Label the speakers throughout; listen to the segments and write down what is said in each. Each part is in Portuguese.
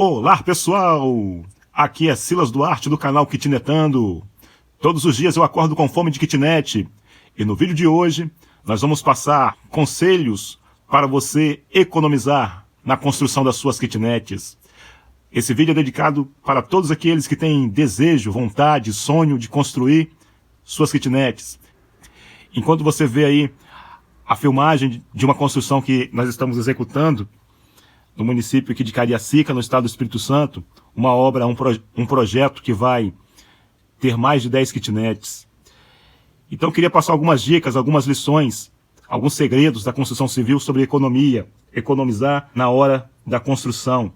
Speaker 1: Olá pessoal, aqui é Silas Duarte do canal Kitnetando. Todos os dias eu acordo com fome de kitnet e no vídeo de hoje nós vamos passar conselhos para você economizar na construção das suas kitnets. Esse vídeo é dedicado para todos aqueles que têm desejo, vontade, sonho de construir suas kitnets. Enquanto você vê aí a filmagem de uma construção que nós estamos executando no município aqui de Cariacica, no estado do Espírito Santo, uma obra, um projeto que vai ter mais de 10 kitnets. Então eu queria passar algumas dicas, algumas lições, alguns segredos da construção civil sobre economia, economizar na hora da construção.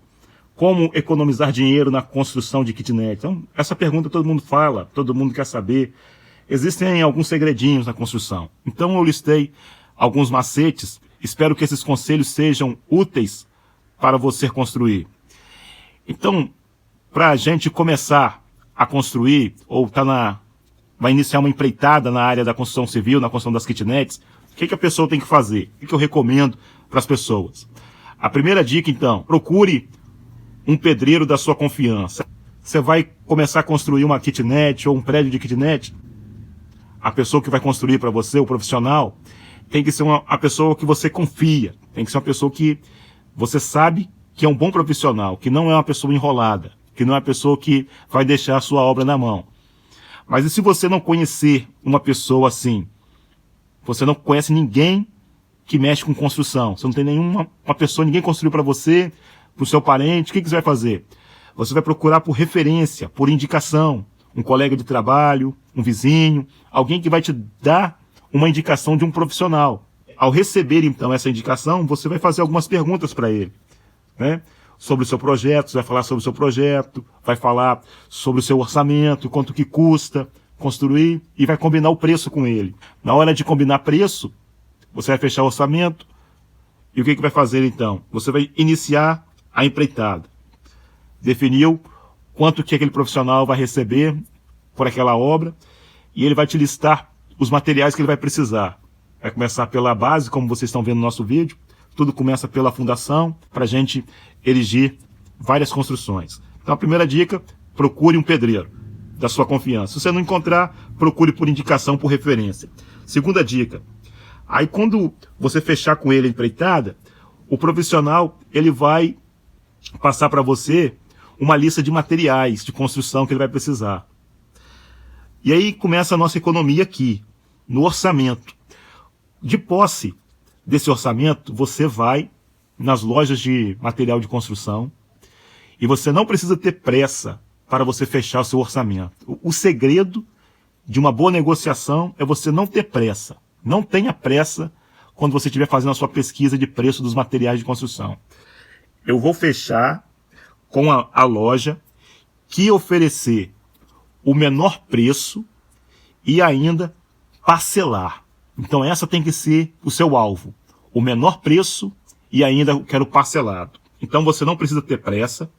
Speaker 1: Como economizar dinheiro na construção de kitnet? Então, essa pergunta todo mundo fala, todo mundo quer saber. Existem alguns segredinhos na construção. Então eu listei alguns macetes, espero que esses conselhos sejam úteis para você construir. Então, para a gente começar a construir, ou vai iniciar uma empreitada na área da construção civil, na construção das kitnets, o que a pessoa tem que fazer? O que eu recomendo para as pessoas? A primeira dica, então, procure um pedreiro da sua confiança. Você vai começar a construir uma kitnet ou um prédio de kitnet, a pessoa que vai construir para você, o profissional, tem que ser a pessoa que você confia, tem que ser uma pessoa que você sabe que é um bom profissional, que não é uma pessoa enrolada, que não é uma pessoa que vai deixar a sua obra na mão. Mas e se você não conhecer uma pessoa assim? Você não conhece ninguém que mexe com construção, você não tem nenhuma pessoa, ninguém construiu para você, para o seu parente, o que você vai fazer? Você vai procurar por referência, por indicação, um colega de trabalho, um vizinho, alguém que vai te dar uma indicação de um profissional. Ao receber, então, essa indicação, você vai fazer algumas perguntas para ele, né? Sobre o seu projeto, você vai falar sobre o seu projeto, vai falar sobre o seu orçamento, quanto que custa construir, e vai combinar o preço com ele. Na hora de combinar preço, você vai fechar o orçamento, e o que vai fazer, então? Você vai iniciar a empreitada. Definiu quanto que aquele profissional vai receber por aquela obra, e ele vai te listar os materiais que ele vai precisar. Vai começar pela base, como vocês estão vendo no nosso vídeo. Tudo começa pela fundação, para a gente erigir várias construções. Então a primeira dica, procure um pedreiro da sua confiança. Se você não encontrar, procure por indicação, por referência. Segunda dica, aí quando você fechar com ele a empreitada, o profissional ele vai passar para você uma lista de materiais de construção que ele vai precisar. E aí começa a nossa economia aqui, no orçamento. De posse desse orçamento, você vai nas lojas de material de construção e você não precisa ter pressa para você fechar o seu orçamento. O segredo de uma boa negociação é você não ter pressa. Não tenha pressa quando você estiver fazendo a sua pesquisa de preço dos materiais de construção. Eu vou fechar com a loja que oferecer o menor preço e ainda parcelar. Então essa tem que ser o seu alvo. O menor preço e ainda eu quero parcelado. Então você não precisa ter pressa.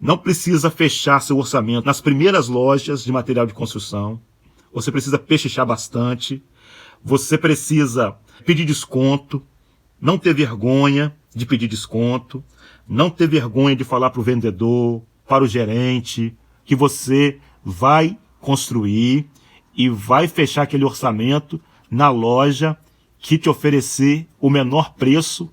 Speaker 1: Não precisa fechar seu orçamento nas primeiras lojas de material de construção. Você precisa pechinchar bastante. Você precisa pedir desconto. Não ter vergonha de pedir desconto. Não ter vergonha de falar para o vendedor, para o gerente, que você vai construir e vai fechar aquele orçamento na loja que te oferecer o menor preço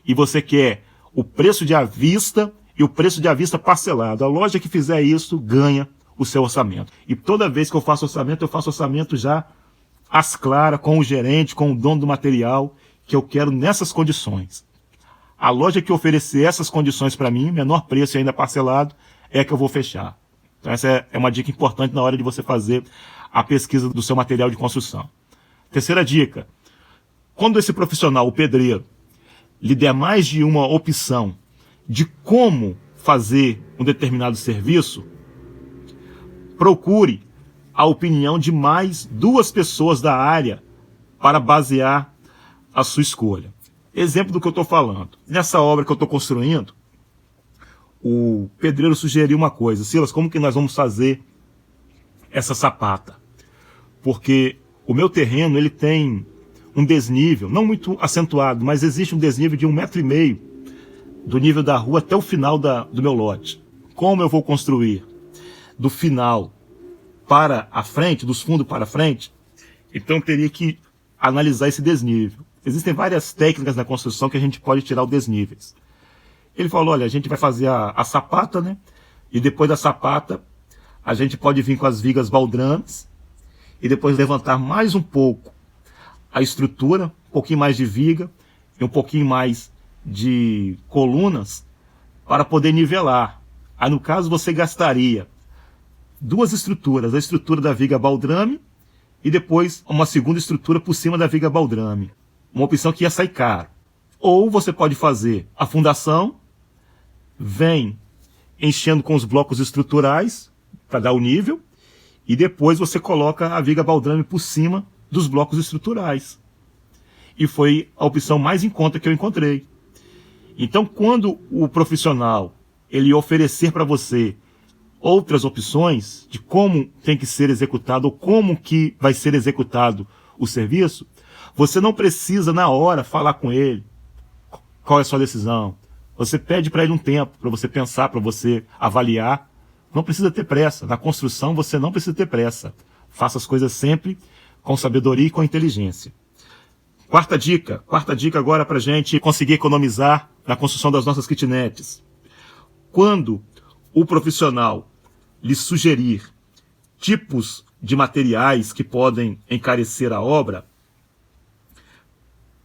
Speaker 1: e você quer o preço de à vista e o preço de à vista parcelado. A loja que fizer isso ganha o seu orçamento. E toda vez que eu faço orçamento já às claras, com o gerente, com o dono do material, que eu quero nessas condições. A loja que oferecer essas condições para mim, menor preço e ainda parcelado, é que eu vou fechar. Então essa é uma dica importante na hora de você fazer a pesquisa do seu material de construção. Terceira dica, quando esse profissional, o pedreiro, lhe der mais de uma opção de como fazer um determinado serviço, procure a opinião de mais 2 pessoas da área para basear a sua escolha. Exemplo do que eu estou falando. Nessa obra que eu estou construindo, o pedreiro sugeriu uma coisa: Silas, como que nós vamos fazer essa sapata? Porque o meu terreno ele tem um desnível, não muito acentuado, mas existe um desnível de 1,5 metro do nível da rua até o final do meu lote. Como eu vou construir do final para a frente, dos fundos para a frente? Então eu teria que analisar esse desnível. Existem várias técnicas na construção que a gente pode tirar os desníveis. Ele falou, olha, a gente vai fazer a sapata, né? E depois da sapata, a gente pode vir com as vigas baldrames e depois levantar mais um pouco a estrutura, um pouquinho mais de viga e um pouquinho mais de colunas para poder nivelar. Aí, no caso, você gastaria duas estruturas, a estrutura da viga baldrame e depois uma segunda estrutura por cima da viga baldrame. Uma opção que ia sair caro. Ou você pode fazer a fundação, vem enchendo com os blocos estruturais para dar o nível, e depois você coloca a viga baldrame por cima dos blocos estruturais. E foi a opção mais em conta que eu encontrei. Então, quando o profissional ele oferecer para você outras opções de como tem que ser executado ou como que vai ser executado o serviço, você não precisa na hora falar com ele qual é a sua decisão. Você pede para ele um tempo para você pensar, para você avaliar. Não precisa ter pressa. Na construção você não precisa ter pressa. Faça as coisas sempre com sabedoria e com inteligência. Quarta dica agora para a gente conseguir economizar na construção das nossas kitnets. Quando o profissional lhe sugerir tipos de materiais que podem encarecer a obra,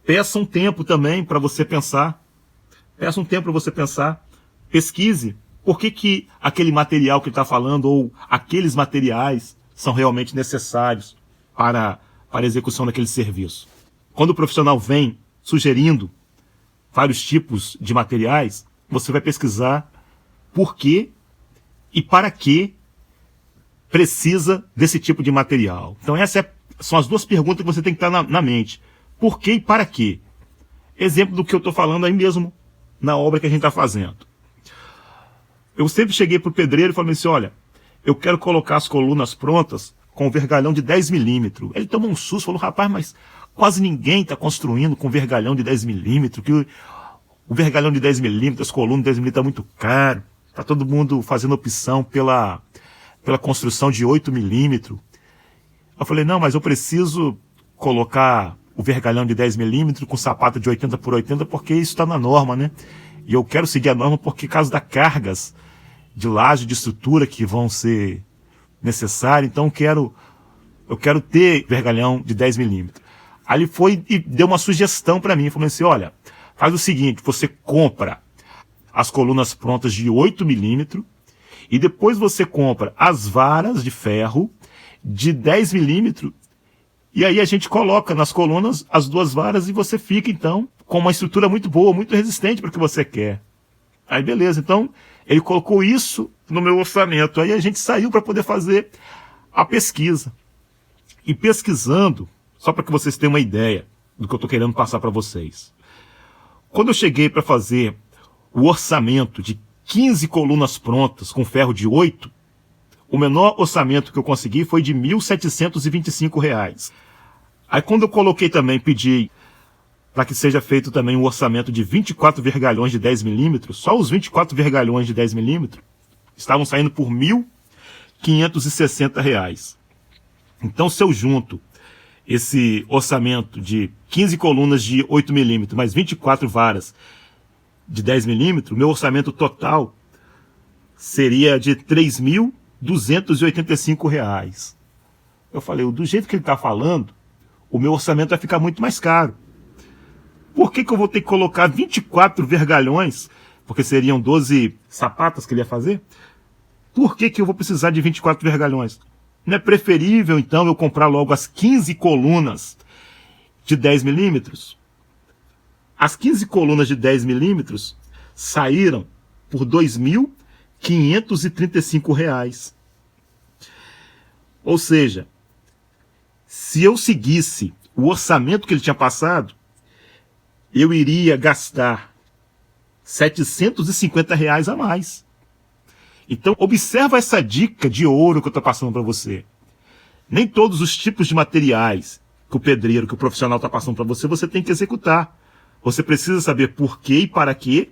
Speaker 1: peça um tempo também para você pensar. Peça um tempo para você pensar. Pesquise por que aquele material que ele está falando ou aqueles materiais são realmente necessários para a execução daquele serviço. Quando o profissional vem sugerindo vários tipos de materiais, você vai pesquisar por que e para que precisa desse tipo de material. Então essas são as duas perguntas que você tem que estar na mente. Por que e para quê? Exemplo do que eu estou falando aí mesmo na obra que a gente está fazendo. Eu sempre cheguei para o pedreiro e falei assim, olha, eu quero colocar as colunas prontas com vergalhão de 10 milímetros. Ele tomou um susto, falou, rapaz, mas quase ninguém está construindo com vergalhão de 10 milímetros, que o vergalhão de 10 milímetros, as colunas de 10 milímetros é muito caro. Está todo mundo fazendo opção pela construção de 8 milímetros. Eu falei, não, mas eu preciso colocar o vergalhão de 10 milímetros com sapato de 80 por 80, porque isso está na norma, né? E eu quero seguir a norma porque, caso das cargas de laje, de estrutura que vão ser necessárias, então eu quero ter vergalhão de 10 milímetros. Aí ele foi e deu uma sugestão para mim, falou assim, olha, faz o seguinte, você compra as colunas prontas de 8 milímetros e depois você compra as varas de ferro de 10 milímetros e aí a gente coloca nas colunas as duas varas e você fica, então, com uma estrutura muito boa, muito resistente para o que você quer. Aí beleza, então ele colocou isso no meu orçamento. Aí a gente saiu para poder fazer a pesquisa. E pesquisando, só para que vocês tenham uma ideia do que eu estou querendo passar para vocês. Quando eu cheguei para fazer o orçamento de 15 colunas prontas com ferro de 8, o menor orçamento que eu consegui foi de R$ 1.725. Aí quando eu coloquei também, pedi para que seja feito também um orçamento de 24 vergalhões de 10 milímetros, só os 24 vergalhões de 10 milímetros estavam saindo por R$ 1.560. Então, se eu junto esse orçamento de 15 colunas de 8 milímetros mais 24 varas de 10 milímetros, meu orçamento total seria de R$ 3.285. Eu falei, do jeito que ele está falando, o meu orçamento vai ficar muito mais caro. Por que eu vou ter que colocar 24 vergalhões? Porque seriam 12 sapatas que ele ia fazer? Por que eu vou precisar de 24 vergalhões? Não é preferível, então, eu comprar logo as 15 colunas de 10 milímetros? As 15 colunas de 10 milímetros saíram por R$ 2.535. Ou seja, se eu seguisse o orçamento que ele tinha passado, eu iria gastar R$ 750 a mais. Então, observa essa dica de ouro que eu estou passando para você. Nem todos os tipos de materiais que o pedreiro, que o profissional está passando para você, você tem que executar. Você precisa saber por quê e para quê,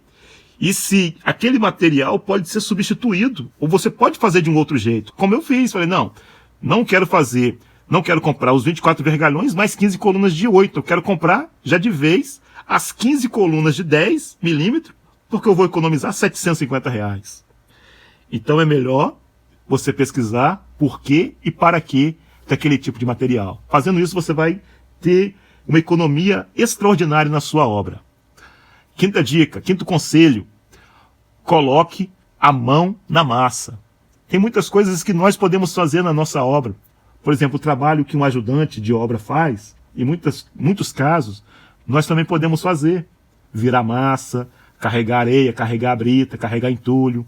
Speaker 1: E se aquele material pode ser substituído, ou você pode fazer de um outro jeito. Como eu fiz, falei, não quero fazer, não quero comprar os 24 vergalhões mais 15 colunas de 8. Eu quero comprar, já de vez, as 15 colunas de 10 milímetros, porque eu vou economizar R$750. Então é melhor você pesquisar por que e para que daquele tipo de material. Fazendo isso, você vai ter uma economia extraordinária na sua obra. Quinta dica, quinto conselho, coloque a mão na massa. Tem muitas coisas que nós podemos fazer na nossa obra. Por exemplo, o trabalho que um ajudante de obra faz, em muitos casos, nós também podemos fazer. Virar massa, carregar areia, carregar brita, carregar entulho,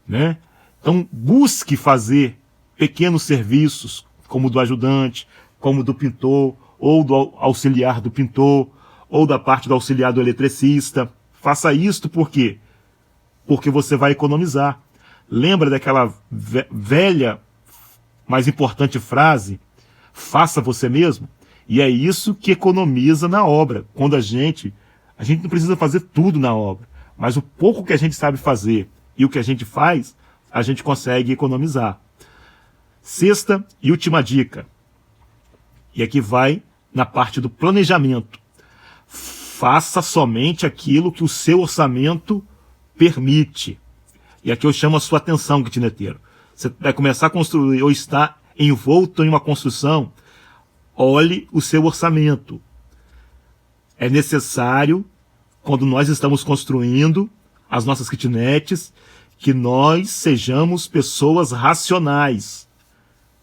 Speaker 1: né? Então, busque fazer pequenos serviços, como o do ajudante, como o do pintor, ou do auxiliar do pintor, ou da parte do auxiliar do eletricista. Faça isto por quê? Porque você vai economizar. Lembra daquela velha, mais importante frase? Faça você mesmo. E é isso que economiza na obra. Quando a gente não precisa fazer tudo na obra, mas o pouco que a gente sabe fazer e o que a gente faz, a gente consegue economizar. Sexta e última dica. E aqui vai na parte do planejamento. Faça somente aquilo que o seu orçamento permite. E aqui eu chamo a sua atenção, kitneteiro. Você vai começar a construir ou está envolto em uma construção, olhe o seu orçamento. É necessário, quando nós estamos construindo as nossas kitnets, que nós sejamos pessoas racionais.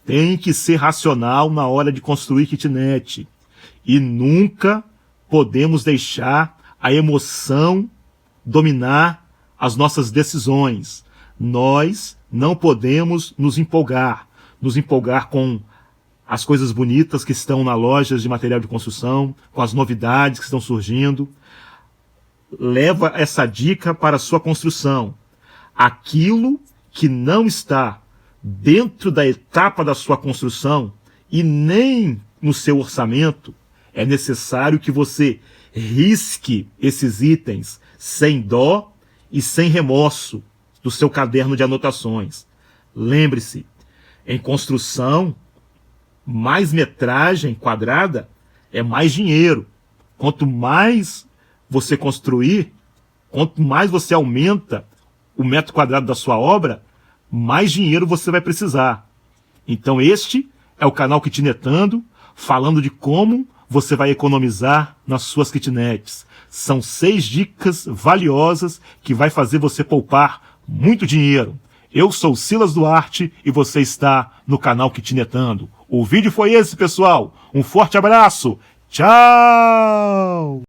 Speaker 1: Tem que ser racional na hora de construir kitnet. E nunca podemos deixar a emoção dominar as nossas decisões. Nós não podemos nos empolgar com as coisas bonitas que estão nas lojas de material de construção, com as novidades que estão surgindo. Leva essa dica para a sua construção. Aquilo que não está dentro da etapa da sua construção e nem no seu orçamento, é necessário que você risque esses itens sem dó e sem remorso do seu caderno de anotações. Lembre-se, em construção, mais metragem quadrada é mais dinheiro. Quanto mais você construir, quanto mais você aumenta o metro quadrado da sua obra, mais dinheiro você vai precisar. Então este é o canal Kitnetando, falando de como você vai economizar nas suas kitnets. São 6 dicas valiosas que vai fazer você poupar muito dinheiro. Eu sou Silas Duarte e você está no canal Kitnetando. O vídeo foi esse, pessoal. Um forte abraço. Tchau!